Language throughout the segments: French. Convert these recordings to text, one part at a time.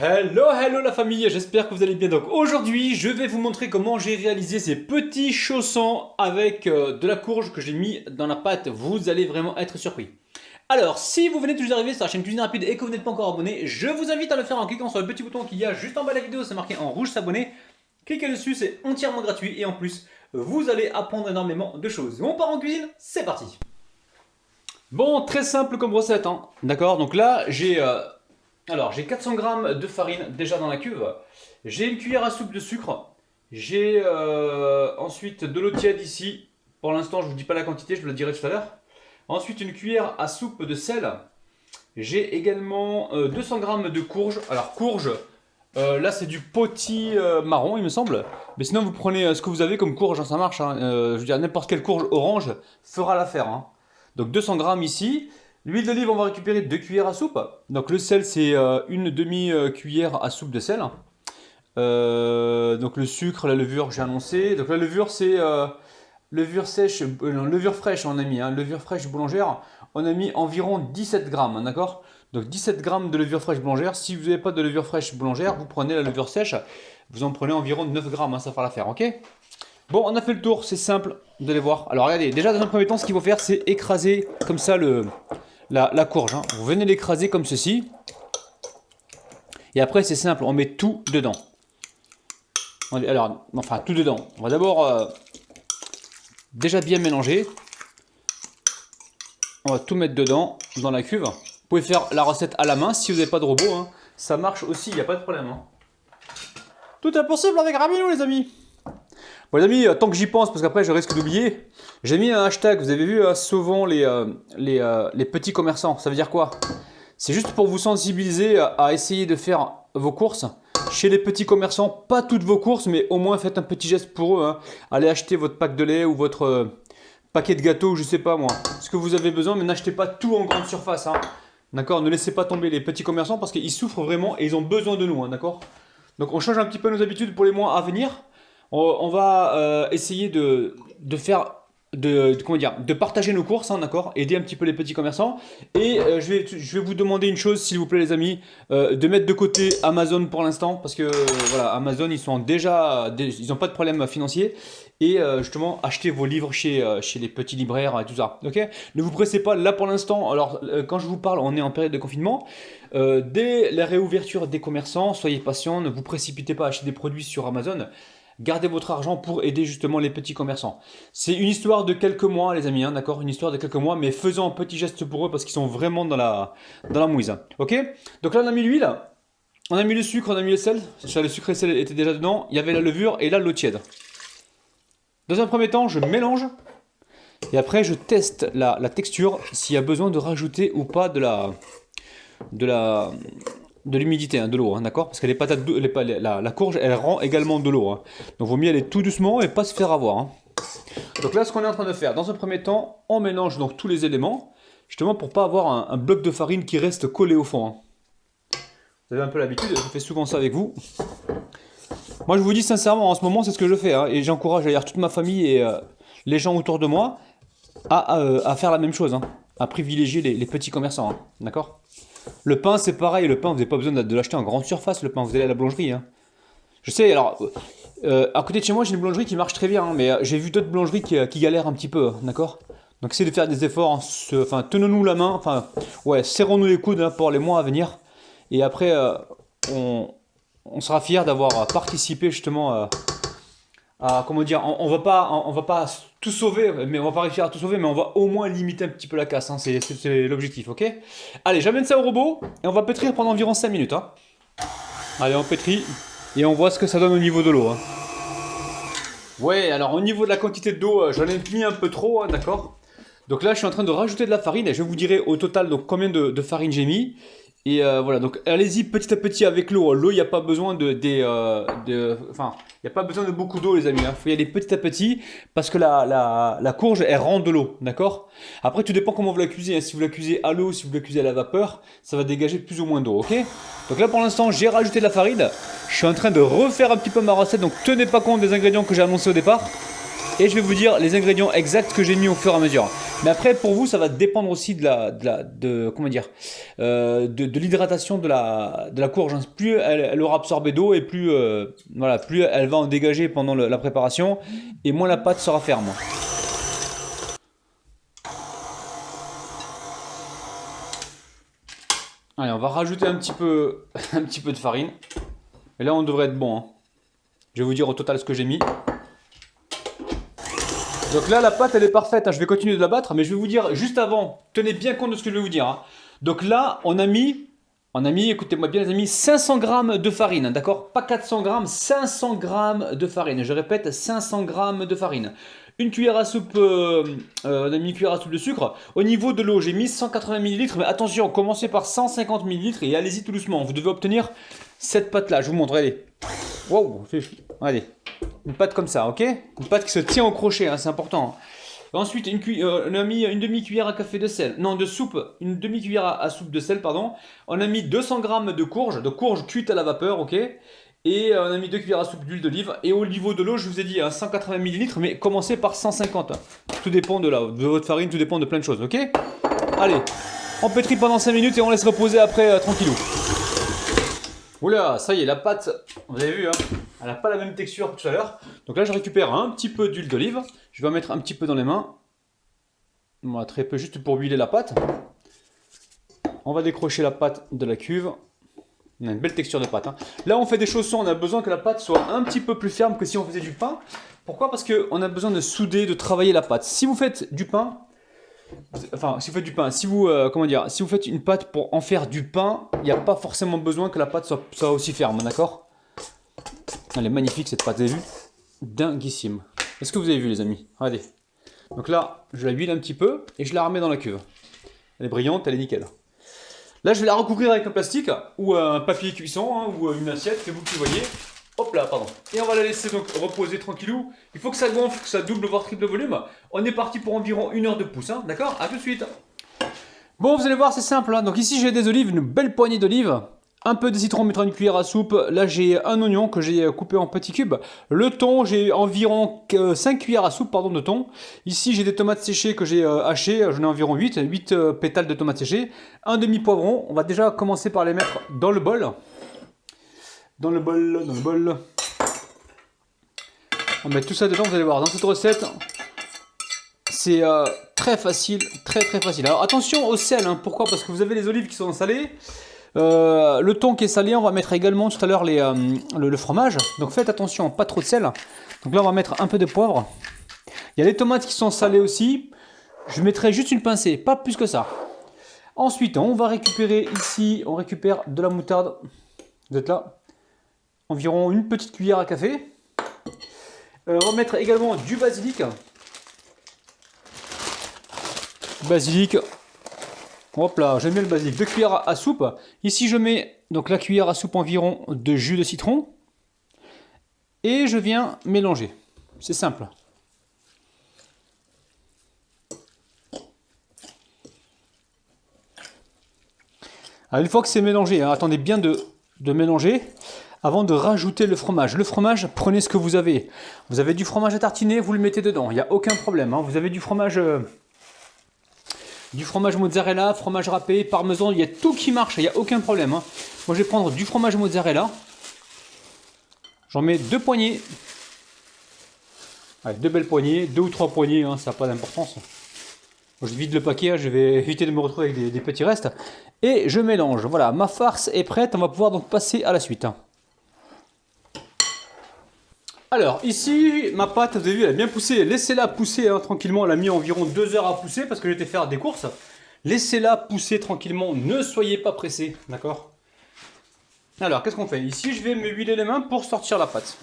Hello la famille, j'espère que vous allez bien. Donc aujourd'hui, je vais vous montrer comment j'ai réalisé ces petits chaussons avec de la courge que j'ai mis dans la pâte. Vous allez vraiment être surpris. Alors, si vous venez tout juste d'arriver sur la chaîne Cuisine Rapide et que vous n'êtes pas encore abonné, je vous invite à le faire en cliquant sur le petit bouton qu'il y a juste en bas de la vidéo, c'est marqué en rouge s'abonner. Cliquez dessus, c'est entièrement gratuit et en plus, vous allez apprendre énormément de choses. On part en cuisine, c'est parti. Bon, très simple comme recette, hein. D'accord, donc là, j'ai 400 grammes de farine déjà dans la cuve. J'ai une cuillère à soupe de sucre. J'ai ensuite de l'eau tiède ici. Pour l'instant, je ne vous dis pas la quantité, je vous la dirai tout à l'heure. Ensuite, une cuillère à soupe de sel. J'ai également 200 grammes de courge. Alors, courge, là c'est du poti marron, il me semble. Mais sinon, vous prenez ce que vous avez comme courge, hein, ça marche, hein. Je veux dire, n'importe quelle courge orange fera l'affaire, hein. Donc 200 grammes ici. L'huile d'olive, on va récupérer 2 cuillères à soupe. Donc le sel, c'est une demi-cuillère à soupe de sel. Donc le sucre, la levure, j'ai annoncé. Donc la levure, c'est levure sèche, non, levure fraîche, on a mis. Hein, levure fraîche boulangère, on a mis environ 17 grammes, hein, d'accord. Donc 17 grammes de levure fraîche boulangère. Si vous n'avez pas de levure fraîche boulangère, vous prenez la levure sèche. Vous en prenez environ 9 grammes, hein, ça fera l'affaire, ok. Bon, on a fait le tour, c'est simple, vous allez voir. Alors regardez, déjà dans un premier temps, ce qu'il faut faire, c'est écraser comme ça la courge, hein. Vous venez l'écraser comme ceci. Et après, c'est simple, on met tout dedans. Alors, enfin, tout dedans. On va d'abord déjà bien mélanger. On va tout mettre dedans, dans la cuve. Vous pouvez faire la recette à la main si vous n'avez pas de robot, hein. Ça marche aussi, il n'y a pas de problème, hein. Tout est possible avec Ramino, les amis. Bon les amis, tant que j'y pense, parce qu'après je risque d'oublier, j'ai mis un hashtag, vous avez vu, sauvons les petits commerçants. Ça veut dire quoi? C'est juste pour vous sensibiliser à essayer de faire vos courses chez les petits commerçants. Pas toutes vos courses, mais au moins faites un petit geste pour eux, hein. Allez acheter votre pack de lait ou votre paquet de gâteaux, je sais pas moi. Ce que vous avez besoin, mais n'achetez pas tout en grande surface, hein. D'accord? Ne laissez pas tomber les petits commerçants parce qu'ils souffrent vraiment et ils ont besoin de nous, hein, d'accord? Donc on change un petit peu nos habitudes pour les mois à venir. On va essayer de partager nos courses, hein, d'accord, aider un petit peu les petits commerçants. Et je vais vous demander une chose, s'il vous plaît, les amis, de mettre de côté Amazon pour l'instant, parce que voilà, Amazon, ils n'ont pas de problème financier. Et justement, achetez vos livres chez les petits libraires et tout ça. Ok? Ne vous pressez pas, là pour l'instant. Alors, quand je vous parle, on est en période de confinement. Dès la réouverture des commerçants, soyez patients, ne vous précipitez pas à acheter des produits sur Amazon. Gardez votre argent pour aider justement les petits commerçants. C'est une histoire de quelques mois, les amis, hein, d'accord? Une histoire de quelques mois, mais faisons un petit geste pour eux parce qu'ils sont vraiment dans la mouise. Ok? Donc là, on a mis l'huile, on a mis le sucre, on a mis le sel. Le sucre et le sel étaient déjà dedans. Il y avait la levure et là, l'eau tiède. Dans un premier temps, je mélange et après, je teste la texture, s'il y a besoin de rajouter ou pas de l'humidité, hein, de l'eau, hein, d'accord? Parce que la courge, elle rend également de l'eau, hein. Donc, vaut mieux aller tout doucement et pas se faire avoir, hein. Donc là, ce qu'on est en train de faire, dans un premier temps, on mélange donc tous les éléments, justement pour pas avoir un bloc de farine qui reste collé au fond, hein. Vous avez un peu l'habitude, je fais souvent ça avec vous. Moi, je vous dis sincèrement, en ce moment, c'est ce que je fais, hein, et j'encourage d'ailleurs toute ma famille et les gens autour de moi à faire la même chose, hein, à privilégier les petits commerçants, hein, d'accord? Le pain, c'est pareil. Le pain, vous n'avez pas besoin de l'acheter en grande surface. Le pain, vous allez à la boulangerie, hein. Je sais, alors, à côté de chez moi, j'ai une boulangerie qui marche très bien, hein, mais j'ai vu d'autres boulangeries qui galèrent un petit peu, hein, d'accord? Donc, essayez de faire des efforts, hein, enfin, tenons-nous la main, enfin, ouais, serrons-nous les coudes, hein, pour les mois à venir. Et après, on sera fiers d'avoir participé justement comment dire, on va pas tout sauver, mais on va pas réussir à tout sauver, mais on va au moins limiter un petit peu la casse, hein, c'est l'objectif, ok? Allez, j'amène ça au robot et on va pétrir pendant environ 5 minutes, hein. Allez, on pétrit et on voit ce que ça donne au niveau de l'eau, hein. Ouais, alors au niveau de la quantité d'eau, j'en ai mis un peu trop, hein, d'accord? Donc là, je suis en train de rajouter de la farine et je vous dirai au total donc combien de farine j'ai mis. Et voilà, donc allez-y petit à petit avec l'eau. L'eau, il n'y a pas besoin enfin, il n'y a pas besoin de beaucoup d'eau, les amis, hein. Faut y aller petit à petit parce que la courge, elle rend de l'eau, d'accord? Après, tout dépend comment vous la cuisez, hein. Si vous la cuisez à l'eau, si vous la cuisez à la vapeur, ça va dégager plus ou moins d'eau, ok? Donc là, pour l'instant, j'ai rajouté de la farine. Je suis en train de refaire un petit peu ma recette, donc tenez pas compte des ingrédients que j'ai annoncés au départ. Et je vais vous dire les ingrédients exacts que j'ai mis au fur et à mesure. Mais après, pour vous, ça va dépendre aussi comment dire, de l'hydratation de la courge. Hein. Plus elle aura absorbé d'eau et plus, voilà, plus elle va en dégager pendant la préparation et moins la pâte sera ferme. Allez, on va rajouter un petit peu de farine. Et là, on devrait être bon. Hein. Je vais vous dire au total ce que j'ai mis. Donc là, la pâte, elle est parfaite. Hein. Je vais continuer de la battre, mais je vais vous dire juste avant, tenez bien compte de ce que je vais vous dire. Hein. Donc là, on a mis, écoutez-moi bien les amis, 500 grammes de farine, d'accord? Pas 400 grammes, 500 grammes de farine. Je répète, 500 grammes de farine. Une cuillère à soupe, on a mis une cuillère à soupe de sucre. Au niveau de l'eau, j'ai mis 180 ml, mais attention, commencez par 150 ml et allez-y tout doucement. Vous devez obtenir cette pâte-là. Je vous montre, allez. Wow, allez. Une pâte comme ça, ok? Une pâte qui se tient au crochet, hein, c'est important. Ensuite, on a mis une demi-cuillère à café de sel. Non, de soupe. Une demi-cuillère à soupe de sel, pardon. On a mis 200 grammes de courge cuite à la vapeur, ok? Et on a mis 2 cuillères à soupe d'huile d'olive. Et au niveau de l'eau, je vous ai dit 180 ml, mais commencez par 150. Tout dépend de votre farine, tout dépend de plein de choses, ok? Allez, on pétrit pendant 5 minutes et on laisse reposer après tranquillou. Oula, ça y est, la pâte, vous avez vu, hein, elle n'a pas la même texture que tout à l'heure. Donc là, je récupère un petit peu d'huile d'olive. Je vais en mettre un petit peu dans les mains. Voilà, très peu, juste pour huiler la pâte. On va décrocher la pâte de la cuve. On a une belle texture de pâte. Hein. Là, on fait des chaussons, on a besoin que la pâte soit un petit peu plus ferme que si on faisait du pain. Pourquoi? Parce qu'on a besoin de souder, de travailler la pâte. Si vous faites du pain, enfin, si vous faites du pain, si vous, comment dire, si vous faites une pâte pour en faire du pain, il n'y a pas forcément besoin que la pâte soit aussi ferme, d'accord? Elle est magnifique cette pâte, vous avez vu? Dinguissime. Est-ce que vous avez vu les amis? Regardez. Donc là, je la huile un petit peu et je la remets dans la cuve. Elle est brillante, elle est nickel. Là, je vais la recouvrir avec un plastique ou un papier cuisson hein, ou une assiette, c'est vous qui voyez. Hop là, pardon. Et on va la laisser donc reposer tranquillou. Il faut que ça gonfle, que ça double voire triple volume. On est parti pour environ 1 heure de pouce, hein, d'accord? A tout de suite. Bon, vous allez voir, c'est simple. Hein. Donc ici, j'ai des olives, une belle poignée d'olives. Un peu de citron, mettre une cuillère à soupe. Là, j'ai un oignon que j'ai coupé en petits cubes. Le thon, j'ai environ 5 cuillères à soupe pardon, de thon. Ici, j'ai des tomates séchées que j'ai hachées. J'en ai environ 8 pétales de tomates séchées. Un demi-poivron. On va déjà commencer par les mettre dans le bol. Dans le bol. On met tout ça dedans, vous allez voir. Dans cette recette, c'est très facile, très facile. Alors attention au sel. Hein. Pourquoi? Parce que vous avez les olives qui sont salées. Le thon qui est salé, on va mettre également tout à l'heure le fromage. Donc faites attention, pas trop de sel. Donc là on va mettre un peu de poivre. Il y a les tomates qui sont salées aussi. Je mettrai juste une pincée, pas plus que ça. Ensuite on va récupérer ici, on récupère de la moutarde. Vous êtes là? Environ une petite cuillère à café. On va mettre également du basilic. Basilic. Hop là, j'aime bien le basilic. 2 cuillères à soupe. Ici, je mets donc la cuillère à soupe environ de jus de citron. Et je viens mélanger. C'est simple. Alors, une fois que c'est mélangé, hein, attendez bien de mélanger avant de rajouter le fromage. Le fromage, prenez ce que vous avez. Vous avez du fromage à tartiner, vous le mettez dedans. Il n'y a aucun problème. Hein. Vous avez du fromage mozzarella, fromage râpé, parmesan, il y a tout qui marche, il n'y a aucun problème. Hein. Moi je vais prendre du fromage mozzarella. J'en mets 2 poignées. Allez, 2 belles poignées, 2 ou 3 poignées, hein, ça n'a pas d'importance. Moi, je vide le paquet, hein, je vais éviter de me retrouver avec des petits restes. Et je mélange. Voilà, ma farce est prête, on va pouvoir donc passer à la suite. Hein. Alors ici, ma pâte, vous avez vu, elle a bien poussé. Laissez-la pousser hein, tranquillement. Elle a mis environ 2 heures à pousser parce que j'étais faire des courses. Laissez-la pousser tranquillement. Ne soyez pas pressés, d'accord? Alors, qu'est-ce qu'on fait? Ici, je vais me huiler les mains pour sortir la pâte.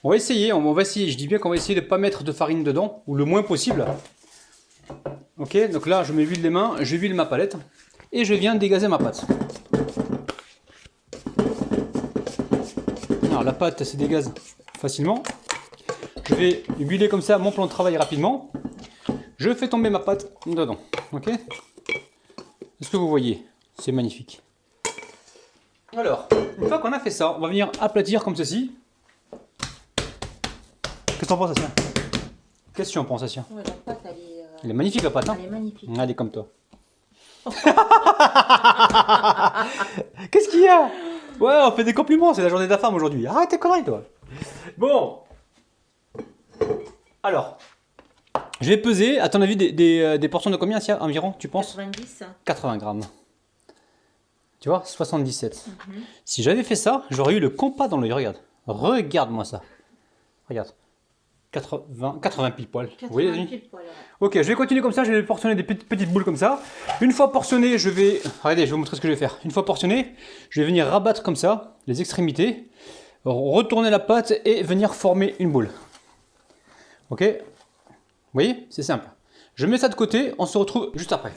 On va essayer. Je dis bien qu'on va essayer de ne pas mettre de farine dedans, ou le moins possible. Ok, donc là, je me huile les mains, je huile ma palette, et je viens dégazer ma pâte. Alors, la pâte se dégaze facilement. Je vais huiler comme ça mon plan de travail rapidement. Je fais tomber ma pâte dedans. Ok? Est-ce que vous voyez? C'est magnifique. Alors, une fois qu'on a fait ça, on va venir aplatir comme ceci. Qu'est-ce que t'en penses, Sassia? Qu'est-ce que tu en penses, Sassia? Ouais, la pâte, elle est Elle est magnifique la pâte, hein? Elle est magnifique. Elle est comme toi. Qu'est-ce qu'il y a? Ouais, on fait des compliments, c'est la journée de la femme aujourd'hui. Arrête tes conneries, toi. Bon. Alors, je vais peser, à ton avis, des portions de combien, Sia, environ, tu penses? 90. 80 grammes. Tu vois, 77. Si j'avais fait ça, j'aurais eu le compas dans l'œil, regarde. Regarde-moi ça. Regarde. 80 pile poil. 80 Vous voyez, les amis? pile poil, ouais. Ok, je vais continuer comme ça, je vais portionner des petites boules comme ça. Une fois portionné, je vais... Regardez, je vais vous montrer ce que je vais faire. Une fois portionné, je vais venir rabattre comme ça, les extrémités, retourner la pâte et venir former une boule. Ok? Vous voyez? C'est simple. Je mets ça de côté, on se retrouve juste après.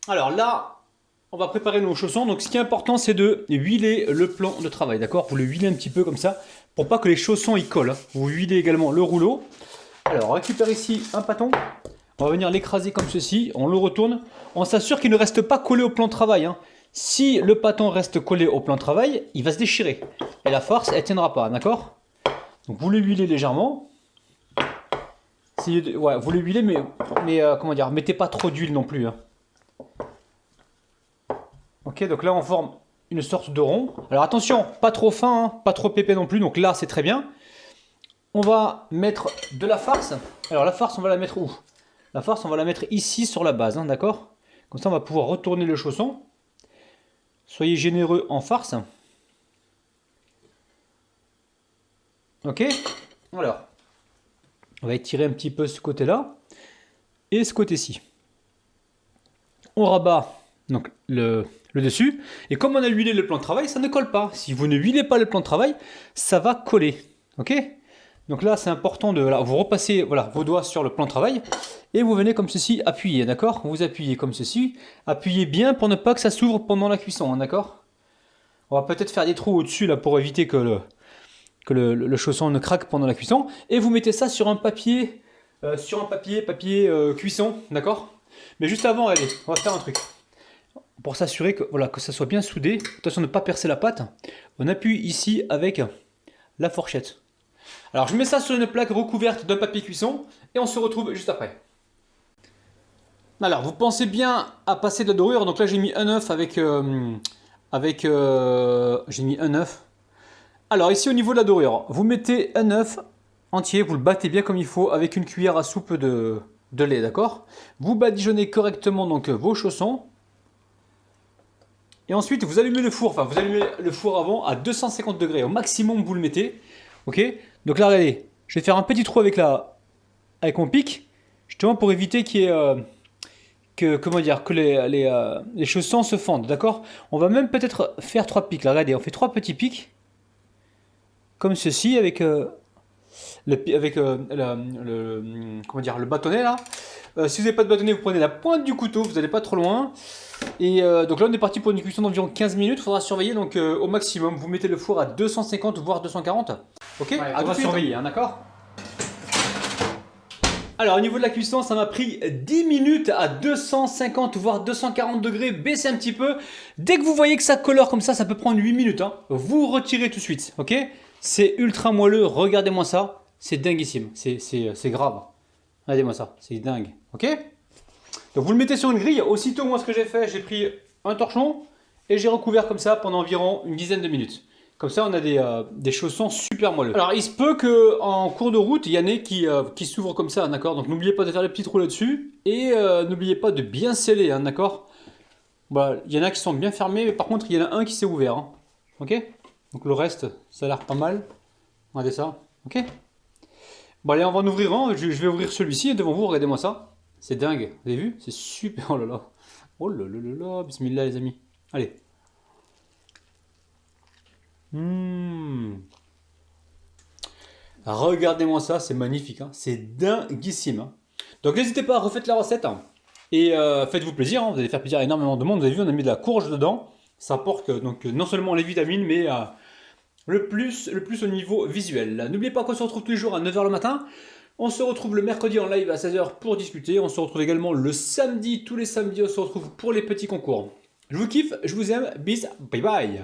Alors là, on va préparer nos chaussons. Donc ce qui est important, c'est de huiler le plan de travail, d'accord? Vous le huilez un petit peu comme ça, pour pas que les chaussons y collent, hein. Vous huilez également le rouleau. Alors on récupère ici un pâton. On va venir l'écraser comme ceci, on le retourne. On s'assure qu'il ne reste pas collé au plan de travail, hein. Si le pâton reste collé au plan de travail, il va se déchirer. Et la farce, elle ne tiendra pas, d'accord? Donc vous le huilez légèrement. Ouais, vous le huilez, mais comment dire, mettez pas trop d'huile non plus, hein. Ok, donc là on forme une sorte de rond. Alors attention, pas trop fin, hein, pas trop épais non plus, donc là c'est très bien. On va mettre de la farce. Alors la farce, on va la mettre où? La farce, on va la mettre ici sur la base, hein, d'accord? Comme ça on va pouvoir retourner le chausson. Soyez généreux en farce. Ok? Alors, on va étirer un petit peu ce côté-là et ce côté-ci. On rabat donc le dessus. Et comme on a huilé le plan de travail, ça ne colle pas. Si vous ne huilez pas le plan de travail, ça va coller. Ok? Donc là, c'est important de... Là, vous repassez voilà, vos doigts sur le plan de travail et vous venez comme ceci appuyer, d'accord? Vous appuyez comme ceci. Appuyez bien pour ne pas que ça s'ouvre pendant la cuisson, hein, d'accord? On va peut-être faire des trous au-dessus là pour éviter que le chausson ne craque pendant la cuisson. Et vous mettez ça sur un papier, cuisson, d'accord? Mais juste avant, allez, on va faire un truc. Pour s'assurer que, voilà, que ça soit bien soudé, attention de ne pas percer la pâte, on appuie ici avec la fourchette. Alors je mets ça sur une plaque recouverte d'un papier cuisson et on se retrouve juste après. Alors vous pensez bien à passer de la dorure, donc là j'ai mis un œuf j'ai mis un œuf. Alors ici au niveau de la dorure, vous mettez un œuf entier, vous le battez bien comme il faut avec une cuillère à soupe de lait, d'accord? Vous badigeonnez correctement donc vos chaussons. Et ensuite, vous allumez le four, vous allumez le four avant à 250 degrés. Au maximum, vous le mettez. Ok? Donc là, regardez, je vais faire un petit trou avec mon pic, justement pour éviter qu'il y ait, que les chaussons se fendent, d'accord? On va même peut-être faire 3 pics. Là, regardez, on fait 3 petits pics, comme ceci, avec, le bâtonnet là. Si vous n'avez pas de bâtonnet, vous prenez la pointe du couteau, vous n'allez pas trop loin. Et donc là on est parti pour une cuisson d'environ 15 minutes, il faudra surveiller donc au maximum, vous mettez le four à 250 voire 240. Ok, ouais, on va surveiller, hein, d'accord? Alors au niveau de la cuisson, ça m'a pris 10 minutes à 250 voire 240 degrés, baissez un petit peu. Dès que vous voyez que ça colore comme ça peut prendre 8 minutes, hein. Vous retirez tout de suite, ok? C'est ultra moelleux, regardez-moi ça, c'est dinguissime, c'est grave. Regardez-moi ça, c'est dingue, ok? Donc vous le mettez sur une grille. Aussitôt, moi, ce que j'ai fait, j'ai pris un torchon et j'ai recouvert comme ça pendant environ une dizaine de minutes. Comme ça, on a des chaussons super moelleux. Alors, il se peut qu'en cours de route, il y en ait qui s'ouvrent comme ça, d'accord? Donc, n'oubliez pas de faire les petits trous là-dessus et n'oubliez pas de bien sceller, hein, d'accord? Voilà, il y en a qui sont bien fermés, mais par contre, il y en a un qui s'est ouvert, hein. Ok? Donc, le reste, ça a l'air pas mal. Regardez ça, ok? Bon, allez, on va en ouvrir un. Je vais ouvrir celui-ci devant vous, regardez-moi ça. C'est dingue, vous avez vu? C'est super, oh là là. Oh là là là là, bismillah les amis. Allez. Regardez-moi ça, c'est magnifique, hein. C'est dinguissime, hein. Donc n'hésitez pas à refaire la recette, hein. Et faites-vous plaisir, hein. Vous allez faire plaisir à énormément de monde. Vous avez vu, on a mis de la courge dedans. Ça apporte donc non seulement les vitamines, mais le plus au niveau visuel. N'oubliez pas qu'on se retrouve tous les jours à 9 h le matin. On se retrouve le mercredi en live à 16 h pour discuter. On se retrouve également le samedi. Tous les samedis, on se retrouve pour les petits concours. Je vous kiffe, je vous aime. Bis, bye bye.